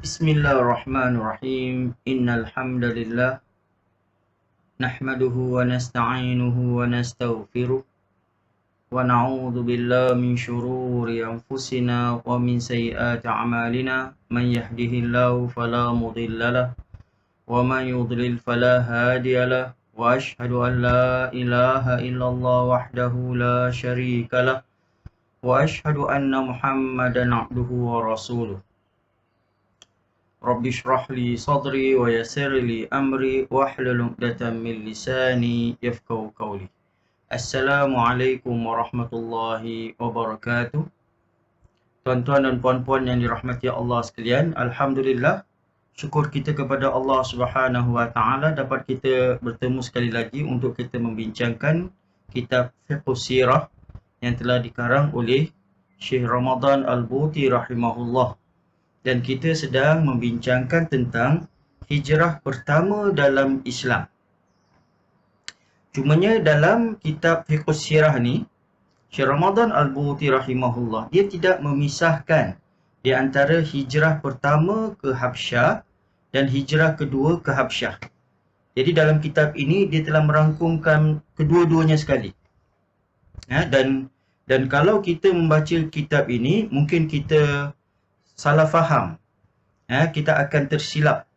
Bismillahirrahmanirrahim. Innal hamdalillah nahmaduhu wa nasta'inuhu wa nastaghfiruh wa na'udzu billahi min shururi anfusina wa min sayyiati a'malina. Man yahdihillahu fala mudilla lahu wa man yudlil fala hadiya lahu. Wa ashhadu an la ilaha illallah wahdahu la syarika lahu wa ashhadu anna Muhammadan 'abduhu wa rasuluh. Rabbi shrah li sadri wa yassir li amri wahlul 'uqdatam min lisani yafqahu qawli. Assalamualaikum warahmatullahi wabarakatuh. Tuan-tuan dan puan-puan yang dirahmati Allah sekalian, alhamdulillah, syukur kita kepada Allah Subhanahu wa taala dapat kita bertemu sekali lagi untuk kita membincangkan kitab Fiqhus Sirah yang telah dikarang oleh Syekh Ramadan Al-Buti rahimahullah. Dan kita sedang membincangkan tentang hijrah pertama dalam Islam. Cumanya dalam kitab Fiqhus Sirah ni, Syekh Ramadan Al-Buti rahimahullah, dia tidak memisahkan di antara hijrah pertama ke Habsyah dan hijrah kedua ke Habsyah. Jadi dalam kitab ini dia telah merangkumkan kedua-duanya sekali. Dan kalau kita membaca kitab ini, mungkin kita salah faham, kita akan tersilap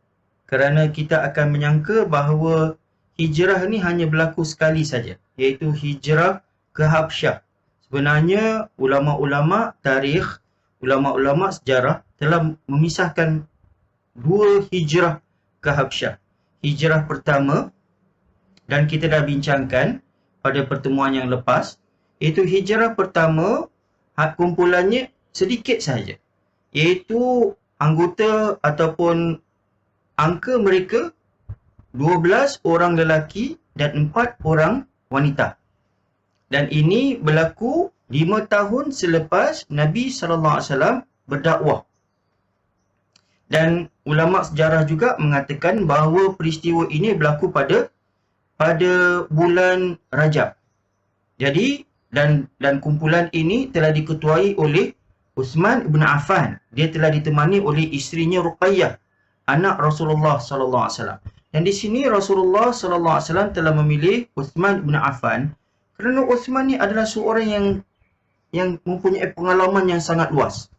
kerana kita akan menyangka bahawa hijrah ni hanya berlaku sekali saja, iaitu hijrah ke Habsyah. Sebenarnya ulama-ulama tarikh, ulama-ulama sejarah telah memisahkan dua hijrah ke Habsyah. Hijrah pertama, dan kita dah bincangkan pada pertemuan yang lepas, iaitu hijrah pertama kumpulannya sedikit sahaja, iaitu anggota ataupun angka mereka 12 orang lelaki dan 4 orang wanita. Dan ini berlaku 5 tahun selepas Nabi SAW berdakwah. Dan ulama sejarah juga mengatakan bahawa peristiwa ini berlaku pada bulan Rajab. Jadi dan kumpulan ini telah diketuai oleh Uthman bin Affan. Dia telah ditemani oleh isterinya Ruqayyah, anak Rasulullah sallallahu alaihi wasallam. Dan di sini Rasulullah sallallahu alaihi wasallam telah memilih Uthman bin Affan kerana Uthman ni adalah seorang yang mempunyai pengalaman yang sangat luas.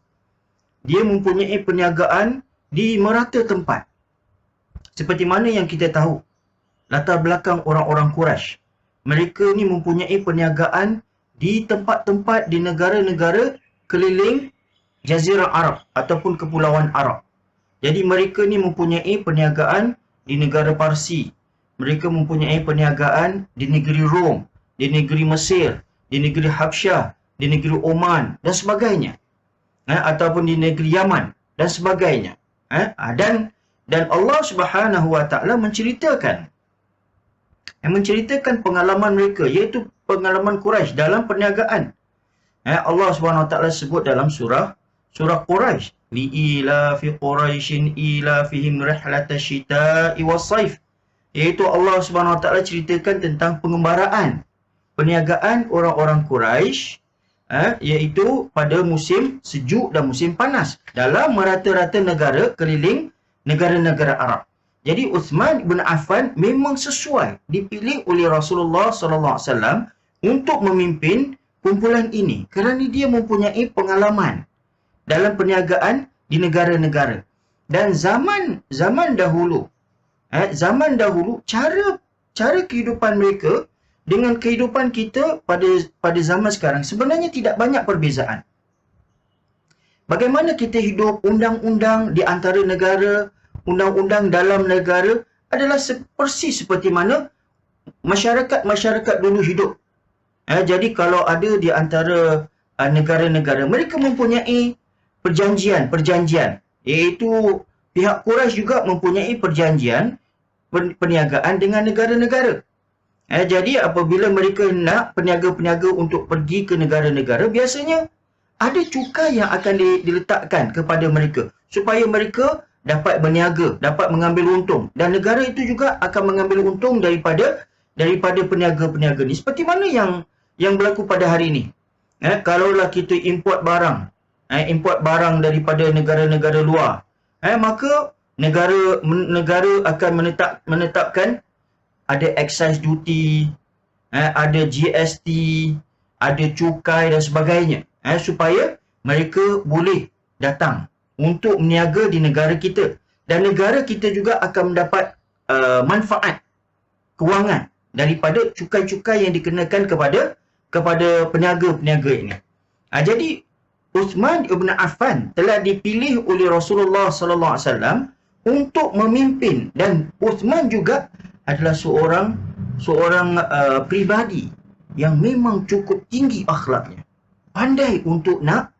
Dia mempunyai perniagaan di merata tempat. Seperti mana yang kita tahu, latar belakang orang-orang Quraisy, mereka ni mempunyai perniagaan di tempat-tempat di negara-negara keliling Jazirah Arab ataupun Kepulauan Arab. Jadi mereka ni mempunyai perniagaan di negara Parsi. Mereka mempunyai perniagaan di negeri Rom, di negeri Mesir, di negeri Habsyah, di negeri Oman dan sebagainya. Ataupun di negeri Yaman dan sebagainya. Dan Allah Subhanahu wa taala menceritakan pengalaman mereka, iaitu pengalaman Quraisy dalam perniagaan. Allah SWT sebut dalam surah Quraisy, li'ilafi Quraisyin ilafihim rihlatash syita'i was-saif, iaitu Allah SWT ceritakan tentang pengembaraan perniagaan orang-orang Quraisy, iaitu pada musim sejuk dan musim panas dalam merata-rata negara keliling negara-negara Arab. Jadi Uthman bin Affan memang sesuai dipilih oleh Rasulullah SAW untuk memimpin kumpulan ini kerana dia mempunyai pengalaman dalam perniagaan di negara-negara. Dan zaman dahulu cara kehidupan mereka dengan kehidupan kita pada zaman sekarang sebenarnya tidak banyak perbezaan. Bagaimana kita hidup, undang-undang di antara negara, undang-undang dalam negara adalah persis seperti mana masyarakat dulu hidup. Jadi kalau ada di antara negara-negara, mereka mempunyai perjanjian, iaitu pihak Quraisy juga mempunyai perjanjian perniagaan dengan negara-negara. Jadi apabila mereka nak peniaga-peniaga untuk pergi ke negara-negara, biasanya ada cukai yang akan diletakkan kepada mereka supaya mereka dapat berniaga, dapat mengambil untung, dan negara itu juga akan mengambil untung daripada peniaga-peniaga ni. Seperti mana yang berlaku pada hari ini. Kalaulah kita import barang daripada negara-negara luar, Maka negara akan menetapkan ada excise duty, ada GST, ada cukai dan sebagainya, supaya mereka boleh datang untuk meniaga di negara kita, dan negara kita juga akan mendapat manfaat kewangan daripada cukai-cukai yang dikenakan kepada peniaga-peniaga ini. Jadi Uthman ibn Affan telah dipilih oleh Rasulullah sallallahu alaihi wasallam untuk memimpin, dan Uthman juga adalah seorang pribadi yang memang cukup tinggi akhlaknya, pandai untuk nak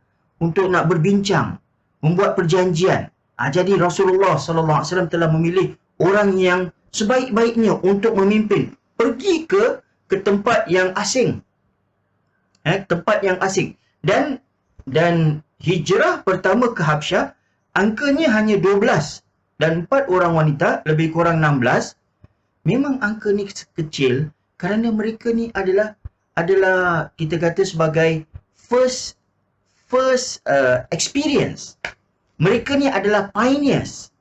berbincang, membuat perjanjian. Jadi Rasulullah sallallahu alaihi wasallam telah memilih orang yang sebaik-baiknya untuk memimpin pergi ke tempat yang asing, tempat yang asing, dan hijrah pertama ke Habsyah angkanya hanya 12 dan 4 orang wanita, lebih kurang 16. Memang angka ni kecil kerana mereka ni adalah kita kata sebagai first experience. Mereka ni adalah pioneers.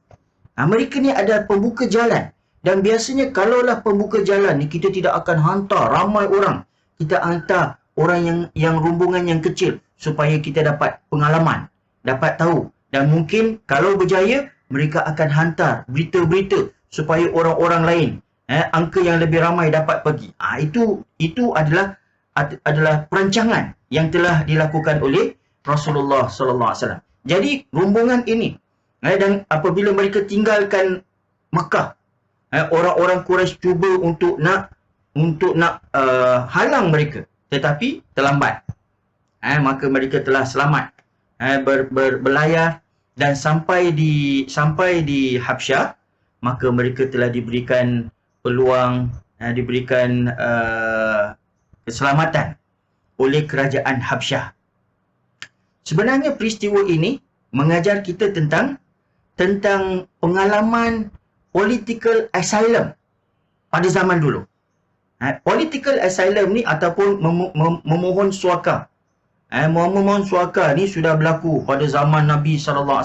Mereka ni adalah pembuka jalan, dan biasanya kalaulah pembuka jalan ni kita tidak akan hantar ramai orang. Kita hantar orang yang rombongan yang kecil supaya kita dapat pengalaman, dapat tahu, dan mungkin kalau berjaya mereka akan hantar berita-berita supaya orang-orang lain, angka yang lebih ramai dapat pergi. Itu adalah perancangan yang telah dilakukan oleh Rasulullah sallallahu alaihi wasallam. Jadi rombongan ini, dan apabila mereka tinggalkan Makkah, orang-orang Quraisy cuba untuk nak halang mereka, tetapi terlambat. Maka mereka telah selamat, berlayar, dan sampai di Habsyah, maka mereka telah diberikan peluang, diberikan keselamatan oleh kerajaan Habsyah. Sebenarnya peristiwa ini mengajar kita tentang pengalaman political asylum pada zaman dulu. Political asylum ni ataupun memohon suaka. Memohon suaka ni sudah berlaku pada zaman Nabi SAW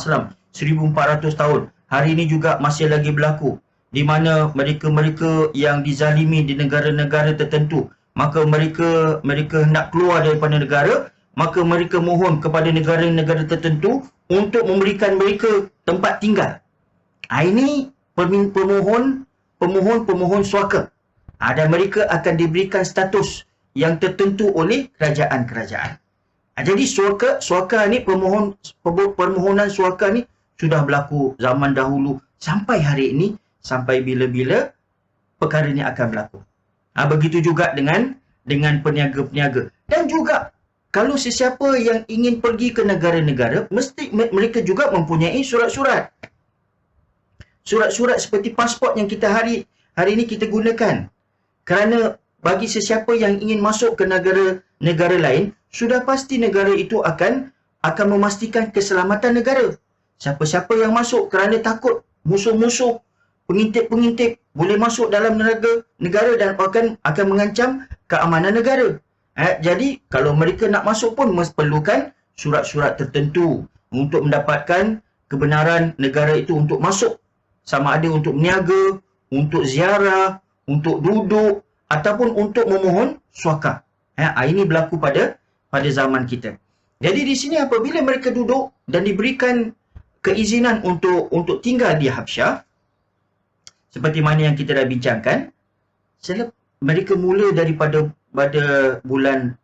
1400 tahun. Hari ini juga masih lagi berlaku, di mana mereka-mereka yang dizalimi di negara-negara tertentu, maka mereka hendak keluar daripada negara, maka mereka mohon kepada negara-negara tertentu untuk memberikan mereka tempat tinggal. Ini pemohon suaka. Dan mereka akan diberikan status yang tertentu oleh kerajaan-kerajaan. Jadi suaka ni, permohonan suaka ni sudah berlaku zaman dahulu sampai hari ini, sampai bila-bila perkara ni akan berlaku. Begitu juga dengan peniaga-peniaga. Dan juga kalau sesiapa yang ingin pergi ke negara-negara, mesti mereka juga mempunyai surat-surat. Surat-surat seperti pasport yang kita hari ini kita gunakan. Kerana bagi sesiapa yang ingin masuk ke negara lain, sudah pasti negara itu akan memastikan keselamatan negara. Siapa-siapa yang masuk kerana takut musuh-musuh, pengintip-pengintip boleh masuk dalam negara dan akan mengancam keamanan negara. Jadi kalau mereka nak masuk pun memerlukan surat-surat tertentu untuk mendapatkan kebenaran negara itu untuk masuk, sama ada untuk meniaga, untuk ziarah, untuk duduk, ataupun untuk memohon suaka. Ini berlaku pada zaman kita. Jadi di sini apabila mereka duduk dan diberikan keizinan untuk tinggal di Habsyah, seperti mana yang kita dah bincangkan, mereka mula daripada bulan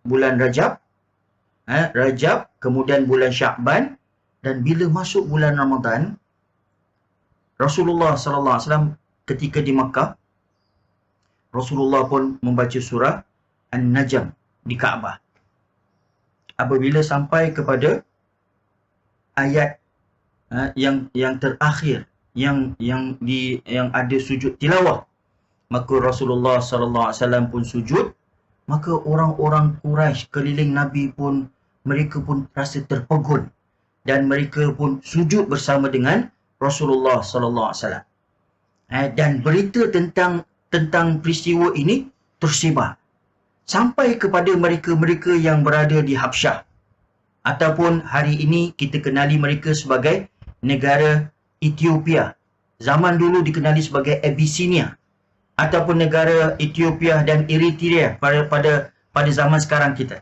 Rajab, kemudian bulan Sya'ban, dan bila masuk bulan Ramadan, Rasulullah sallallahu alaihi wasallam ketika di Makkah, Rasulullah pun membaca surah An-Najm di Kaabah. Apabila sampai kepada ayat yang terakhir, yang ada sujud tilawah, maka Rasulullah sallallahu alaihi wasallam pun sujud. Maka orang-orang Quraisy keliling Nabi pun, mereka pun rasa terpegun, dan mereka pun sujud bersama dengan Rasulullah sallallahu alaihi wasallam. Dan berita tentang peristiwa ini tersebar sampai kepada mereka-mereka yang berada di Habsyah, ataupun hari ini kita kenali mereka sebagai negara Ethiopia. Zaman dulu dikenali sebagai Abyssinia, ataupun negara Ethiopia dan Eritrea pada zaman sekarang kita.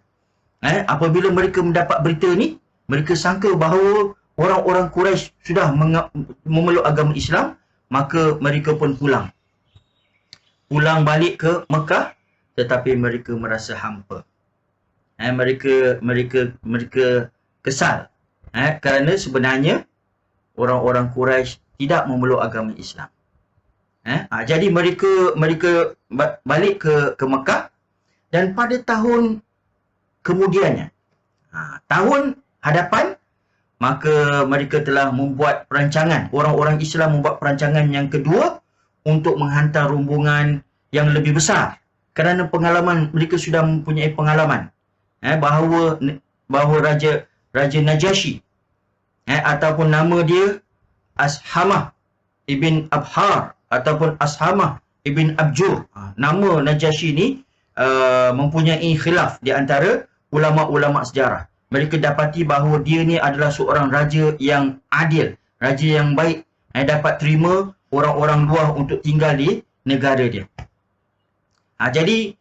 Apabila mereka mendapat berita ni, mereka sangka bahawa orang-orang Quraisy sudah memeluk agama Islam, maka mereka pun pulang balik ke Mekah, tetapi mereka merasa hampa. Mereka kesal, kerana sebenarnya orang-orang Quraisy tidak memeluk agama Islam. Jadi mereka balik ke Mekah, dan pada tahun kemudiannya, tahun hadapan, maka mereka telah membuat perancangan, orang-orang Islam membuat perancangan yang kedua untuk menghantar rombongan yang lebih besar, kerana pengalaman, mereka sudah mempunyai pengalaman bahawa Raja Najasyi, ataupun nama dia Ashamah ibn Abhar ataupun Ashamah ibn Abjur. Nama Najasyi ni mempunyai khilaf di antara ulama-ulama sejarah. Mereka dapati bahawa dia ni adalah seorang raja yang adil, raja yang baik, dapat terima orang-orang luar untuk tinggal di negara dia. Jadi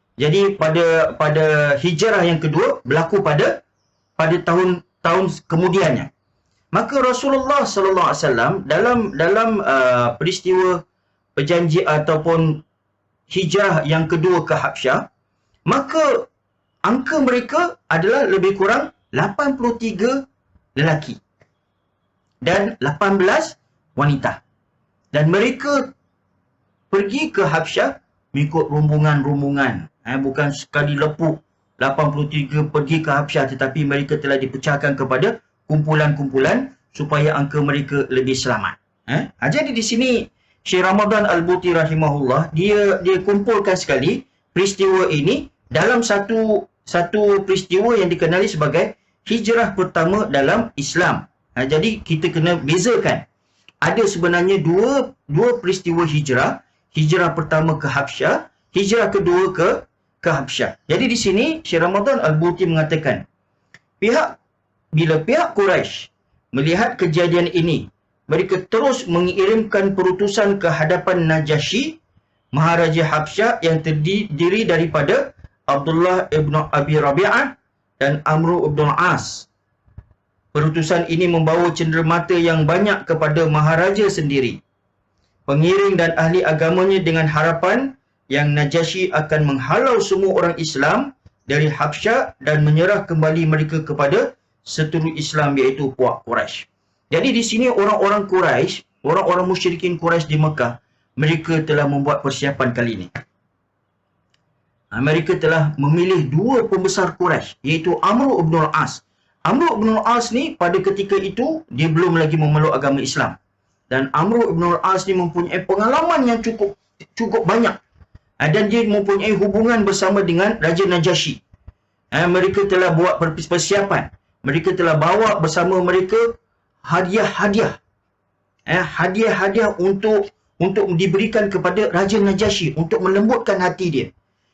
pada hijrah yang kedua berlaku pada tahun kemudiannya. Maka Rasulullah sallallahu alaihi wasallam dalam peristiwa perjanjian ataupun hijrah yang kedua ke Habsyah, maka angka mereka adalah lebih kurang 83 lelaki dan 18 wanita. Dan mereka pergi ke Habsyah mengikut rombongan-rombongan. Bukan sekali lepuk 83 pergi ke Habsyah, tetapi mereka telah dipecahkan kepada kumpulan-kumpulan supaya angka mereka lebih selamat. Jadi di sini Syekh Ramadan Al-Buti rahimahullah, dia kumpulkan sekali peristiwa ini dalam satu peristiwa yang dikenali sebagai hijrah pertama dalam Islam. Jadi kita kena bezakan. Ada sebenarnya dua peristiwa hijrah. Hijrah pertama ke Habsyah, hijrah kedua ke Habsyah. Jadi di sini Syekh Ramadan Al-Buti mengatakan, bila pihak Quraisy melihat kejadian ini, mereka terus mengirimkan perutusan ke hadapan Najasyi, Maharaja Habsyah yang terdiri daripada Abdullah ibn Abi Rabi'ah dan Amr ibn As. Perutusan ini membawa cenderamata yang banyak kepada Maharaja sendiri, pengiring dan ahli agamanya, dengan harapan yang Najasyi akan menghalau semua orang Islam dari Habsyah dan menyerah kembali mereka kepada seteru Islam, iaitu puak Quraisy. Jadi di sini orang-orang Quraisy, orang-orang musyrikin Quraisy di Mekah, mereka telah membuat persiapan kali ini. Mereka telah memilih dua pembesar Quraisy, iaitu Amr ibn As. Amr ibn As ni pada ketika itu dia belum lagi memeluk agama Islam. Dan Amr ibn As ni mempunyai pengalaman yang cukup banyak. Dan dia mempunyai hubungan bersama dengan Raja Najasyi. Mereka telah buat persiapan. Mereka telah bawa bersama mereka hadiah-hadiah. Hadiah-hadiah untuk diberikan kepada Raja Najasyi untuk melembutkan hati dia.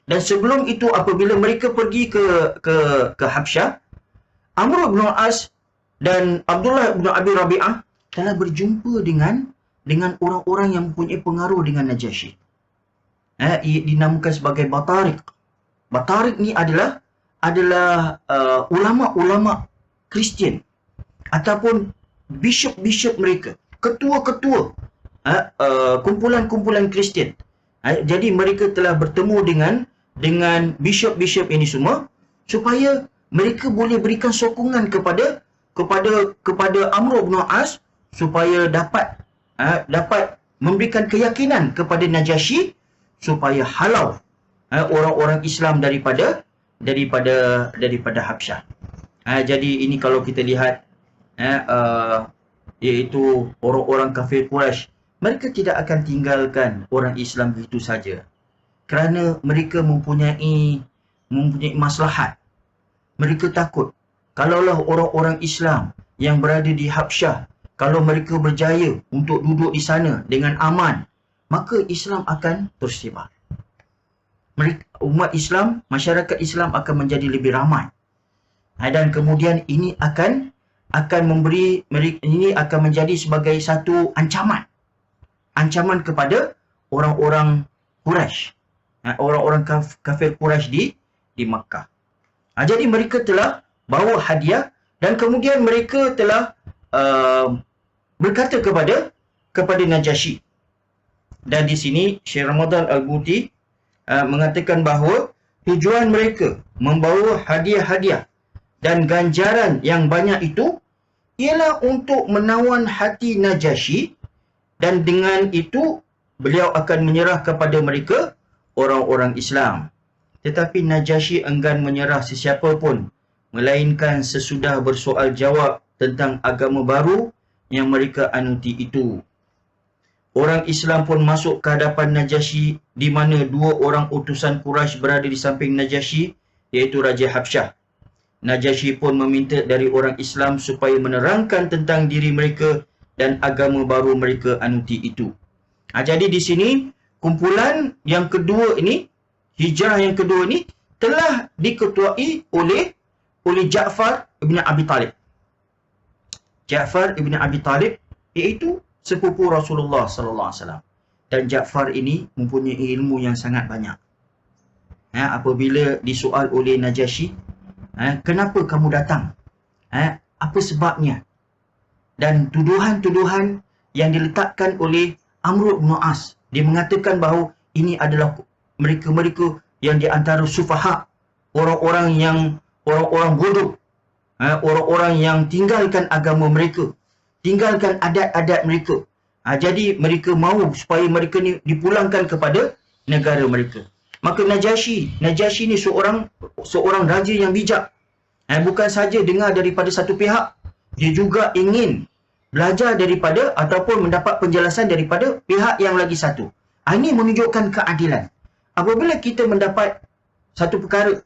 Dan sebelum itu, apabila mereka pergi ke Habsyah, Amr ibn As dan Abdullah ibn Abi Rabi'ah telah berjumpa dengan orang-orang yang mempunyai pengaruh dengan Najasyi. Dinamakan sebagai Batarik. Batarik ni adalah ulama-ulama Kristian ataupun bishop-bishop mereka, ketua-ketua kumpulan-kumpulan Kristian. Jadi mereka telah bertemu dengan bishop-bishop ini semua supaya mereka boleh berikan sokongan kepada Amr ibn As supaya dapat memberikan keyakinan kepada Najasyi supaya halau orang-orang Islam daripada Habsyah. Jadi ini kalau kita lihat iaitu orang-orang kafir Quraisy, mereka tidak akan tinggalkan orang Islam begitu saja, kerana mereka mempunyai maslahat. Mereka takut kalaulah orang-orang Islam yang berada di Habsyah, kalau mereka berjaya untuk duduk di sana dengan aman, maka Islam akan tersebar. Umat Islam, masyarakat Islam akan menjadi lebih ramai. Dan kemudian ini akan akan memberi, ini akan menjadi sebagai satu ancaman kepada orang-orang Quraisy, orang-orang kafir Quraisy di Makkah. Jadi mereka telah bawa hadiah dan kemudian mereka telah berkata kepada Najasyi. Dan di sini Syekh Ramadan Al-Buti mengatakan bahawa tujuan mereka membawa hadiah-hadiah dan ganjaran yang banyak itu ialah untuk menawan hati Najasyi, dan dengan itu beliau akan menyerah kepada mereka orang-orang Islam. Tetapi Najasyi enggan menyerah sesiapa pun, melainkan sesudah bersoal jawab tentang agama baru yang mereka anuti itu. Orang Islam pun masuk ke hadapan Najasyi, di mana dua orang utusan Quraisy berada di samping Najasyi, iaitu Raja Habsyah. Najasyi pun meminta dari orang Islam supaya menerangkan tentang diri mereka dan agama baru mereka anuti itu. Jadi di sini kumpulan yang kedua ini, hijrah yang kedua ini telah diketuai oleh Ja'far ibn Abi Talib. Ja'far ibn Abi Talib iaitu sepupu Rasulullah sallallahu alaihi wasallam. Dan Ja'far ini mempunyai ilmu yang sangat banyak. Apabila disoal oleh Najasyi, kenapa kamu datang? Apa sebabnya? Dan tuduhan-tuduhan yang diletakkan oleh Amr bin As, dia mengatakan bahawa ini adalah mereka-mereka yang di antara sufaha, orang-orang bodoh, orang-orang yang tinggalkan agama mereka, tinggalkan adat-adat mereka. Jadi mereka mahu supaya mereka ni dipulangkan kepada negara mereka. Maka Najasyi ni seorang raja yang bijak. Bukan saja dengar daripada satu pihak, dia juga ingin belajar daripada ataupun mendapat penjelasan daripada pihak yang lagi satu. Ini menunjukkan keadilan. Apabila kita mendapat satu perkara,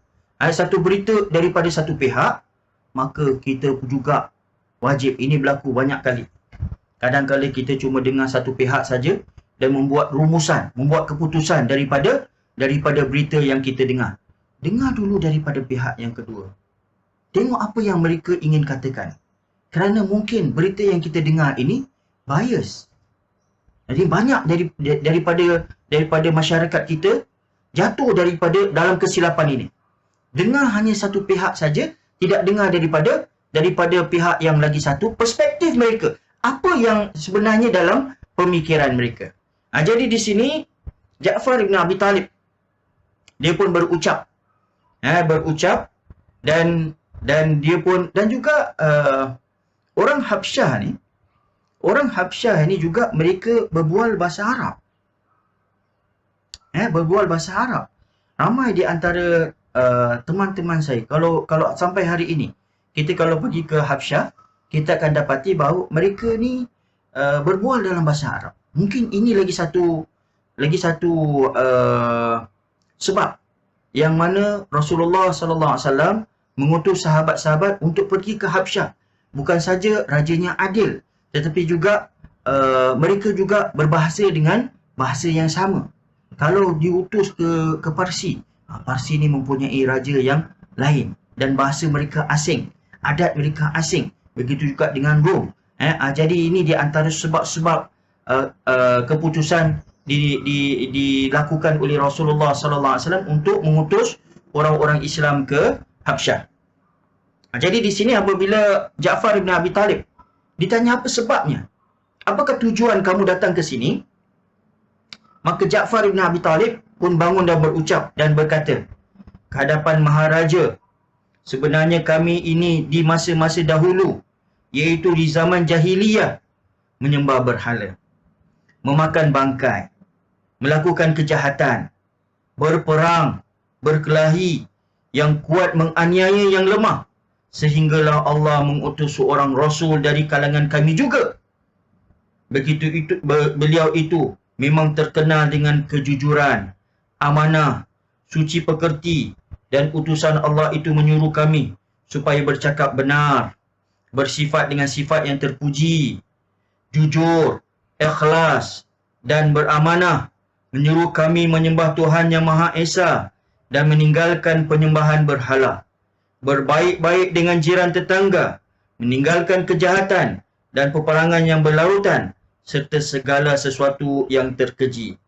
satu berita daripada satu pihak, maka kita juga wajib, ini berlaku banyak kali. Kadang-kadang kita cuma dengar satu pihak saja dan membuat rumusan, membuat keputusan daripada berita yang kita dengar. Dengar dulu daripada pihak yang kedua. Tengok apa yang mereka ingin katakan. Kerana mungkin berita yang kita dengar ini bias. Jadi banyak daripada masyarakat kita jatuh dalam kesilapan ini. Dengar hanya satu pihak saja, tidak dengar daripada pihak yang lagi satu, perspektif mereka. Apa yang sebenarnya dalam pemikiran mereka. Jadi di sini Ja'far ibn Abi Talib, dia pun berucap dan dia pun, dan juga orang Habsyah ni juga mereka berbual bahasa Arab. Berbual bahasa Arab. Ramai di antara teman-teman saya, kalau sampai hari ini, kita kalau pergi ke Habsyah, kita akan dapati bahawa mereka ni berbual dalam bahasa Arab. Mungkin ini lagi satu sebab yang mana Rasulullah sallallahu alaihi wasallam mengutus sahabat-sahabat untuk pergi ke Habsyah. Bukan saja rajanya adil, tetapi juga mereka juga berbahasa dengan bahasa yang sama. Kalau diutus ke Parsi, Parsi ni mempunyai raja yang lain dan bahasa mereka asing, adat mereka asing. Begitu juga dengan Rom. Jadi ini di antara sebab-sebab keputusan dilakukan oleh Rasulullah sallallahu alaihi wasallam untuk mengutus orang-orang Islam ke Habsyah. Jadi di sini apabila Ja'far ibn Abi Talib ditanya apa sebabnya, apakah tujuan kamu datang ke sini, maka Ja'far ibn Abi Talib pun bangun dan berucap dan berkata ke hadapan Maharaja, sebenarnya kami ini di masa-masa dahulu, iaitu di zaman jahiliyah, menyembah berhala, memakan bangkai, melakukan kejahatan, berperang, berkelahi, yang kuat menganiaya yang lemah, sehinggalah Allah mengutus seorang Rasul dari kalangan kami juga. Beliau itu memang terkenal dengan kejujuran, amanah, suci pekerti, dan utusan Allah itu menyuruh kami supaya bercakap benar, bersifat dengan sifat yang terpuji, jujur, ikhlas, dan beramanah, menyuruh kami menyembah Tuhan Yang Maha Esa dan meninggalkan penyembahan berhala, berbaik-baik dengan jiran tetangga, meninggalkan kejahatan dan peperangan yang berlarutan, serta segala sesuatu yang terkeji.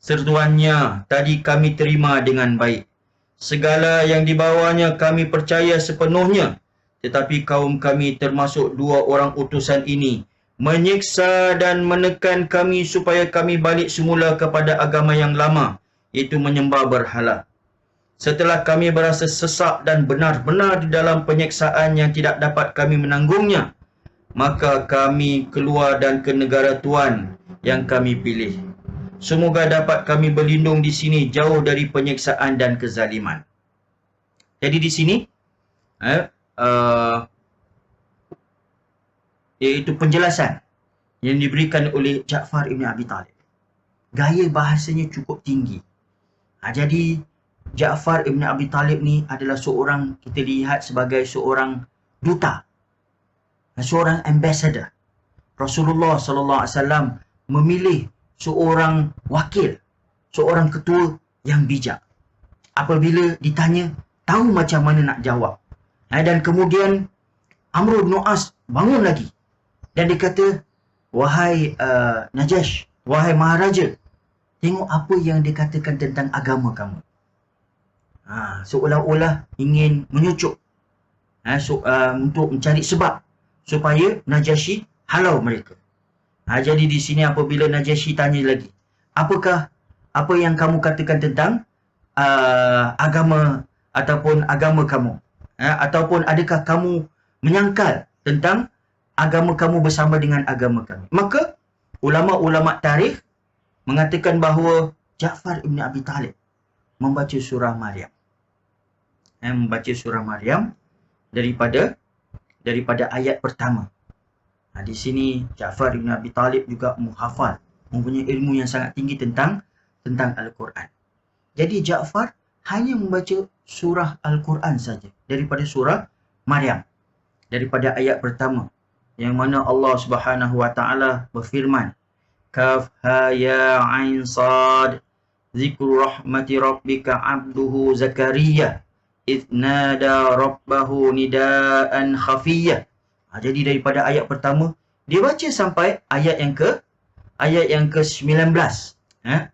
Seruannya tadi kami terima dengan baik. Segala yang dibawanya kami percaya sepenuhnya. Tetapi kaum kami termasuk 2 orang utusan ini menyiksa dan menekan kami supaya kami balik semula kepada agama yang lama, iaitu menyembah berhala. Setelah kami berasa sesak dan benar-benar di dalam penyiksaan yang tidak dapat kami menanggungnya, maka kami keluar dan ke negara Tuhan yang kami pilih. Semoga dapat kami berlindung di sini jauh dari penyiksaan dan kezaliman. Jadi di sini iaitu penjelasan yang diberikan oleh Ja'far ibn Abi Talib. Gaya bahasanya cukup tinggi. Jadi Ja'far ibn Abi Talib ni adalah seorang, kita lihat sebagai seorang duta, seorang ambassador. Rasulullah SAW memilih seorang wakil, seorang ketua yang bijak. Apabila ditanya, tahu macam mana nak jawab. Dan kemudian Amr bin As bangun lagi dan dia kata, wahai Najash, wahai Maharaja, tengok apa yang dikatakan tentang agama kamu. Seolah-olah ingin menyucuk untuk mencari sebab supaya Najashi halau mereka. Jadi di sini apabila Najashi tanya lagi, apakah apa yang kamu katakan tentang agama ataupun agama kamu, ataupun adakah kamu menyangkal tentang agama kamu bersama dengan agama kami? Maka ulama-ulama tarikh mengatakan bahawa Ja'far ibn Abi Talib membaca surah Maryam. Membaca surah Maryam daripada ayat pertama. Di sini Ja'far ibn Abi Talib juga menghafal, mempunyai ilmu yang sangat tinggi tentang Al-Quran. Jadi Ja'far hanya membaca surah Al-Quran saja daripada surah Maryam, daripada ayat pertama, yang mana Allah Subhanahu wa taala berfirman, Kaf ha ya ain sad, zikru rahmati rabbika abduhu Zakaria idh nada rabbahu nidaan khafiyah. Jadi daripada ayat pertama dia baca sampai ayat yang ke-19.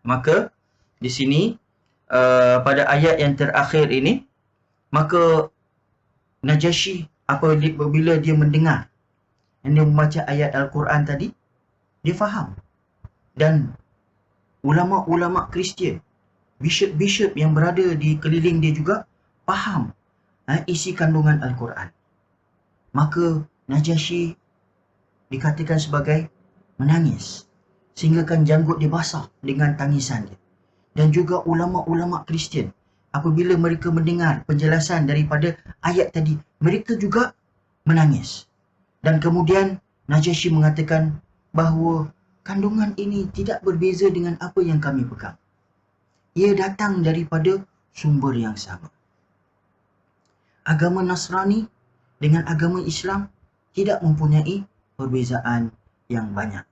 Maka di sini pada ayat yang terakhir ini, maka Najashi apabila dia mendengar yang dia membaca ayat Al-Quran tadi, dia faham. Dan ulama-ulama Kristian, bishop-bishop yang berada di keliling dia juga faham isi kandungan Al-Quran. Maka Najashi dikatakan sebagai menangis, sehingga kan janggut dia basah dengan tangisan dia. Dan juga ulama-ulama Kristian, apabila mereka mendengar penjelasan daripada ayat tadi, mereka juga menangis. Dan kemudian Najashi mengatakan bahawa kandungan ini tidak berbeza dengan apa yang kami pegang. Ia datang daripada sumber yang sama. Agama Nasrani dengan agama Islam tidak mempunyai perbezaan yang banyak.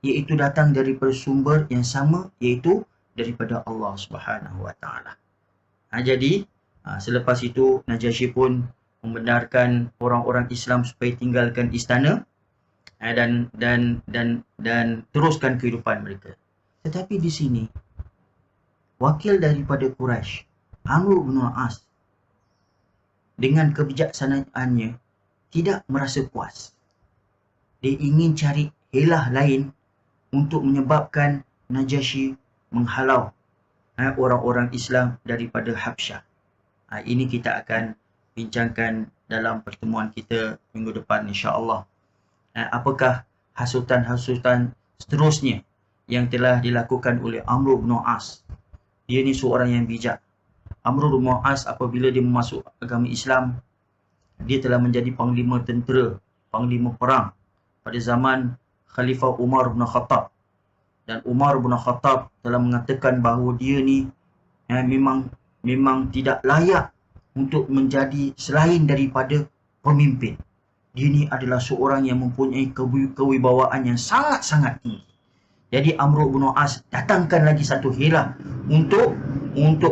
Iaitu datang daripada sumber yang sama, iaitu daripada Allah Subhanahu wa taala. Jadi selepas itu Najashi pun membenarkan orang-orang Islam supaya tinggalkan istana dan teruskan kehidupan mereka. Tetapi di sini wakil daripada Quraisy, Amr bin As, dengan kebijaksanaannya tidak merasa puas. Dia ingin cari helah lain untuk menyebabkan Najashi menghalau orang-orang Islam daripada Habsyah. Ini kita akan bincangkan dalam pertemuan kita minggu depan, insya-Allah. Apakah hasutan-hasutan seterusnya yang telah dilakukan oleh Amr bin As? Dia ni seorang yang bijak. Amr bin As apabila dia masuk agama Islam, dia telah menjadi panglima tentera, panglima perang pada zaman Khalifah Umar bin Khattab. Dan Umar bin Khattab telah mengatakan bahawa dia ni memang tidak layak untuk menjadi selain daripada pemimpin. Dia ni adalah seorang yang mempunyai kewibawaan yang sangat-sangat tinggi. Jadi Amr bin As datangkan lagi satu helah untuk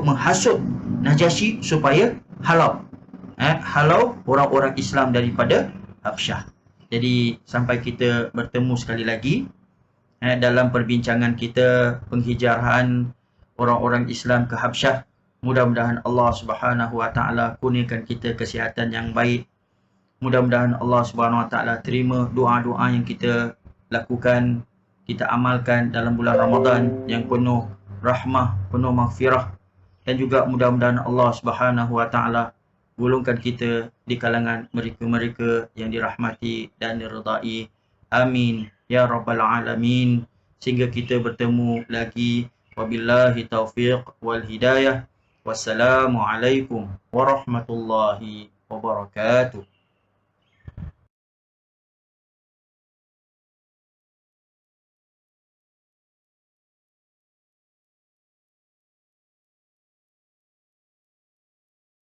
menghasut Najashi supaya halau orang-orang Islam daripada Habsyah. Jadi sampai kita bertemu sekali lagi dalam perbincangan kita penghijrahan orang-orang Islam ke Habsyah. Mudah-mudahan Allah Subhanahu Wa Taala kurniakan kita kesihatan yang baik. Mudah-mudahan Allah Subhanahu Wa Taala terima doa-doa yang kita lakukan, kita amalkan dalam bulan Ramadan yang penuh rahmah, penuh maghfirah, dan juga mudah-mudahan Allah Subhanahu Wa Taala golongkan kita di kalangan mereka-mereka yang dirahmati dan diridai. Amin ya rabbal alamin. Sehingga kita bertemu lagi. Wabillahi taufiq wal hidayah. Wassalamualaikum warahmatullahi wabarakatuh.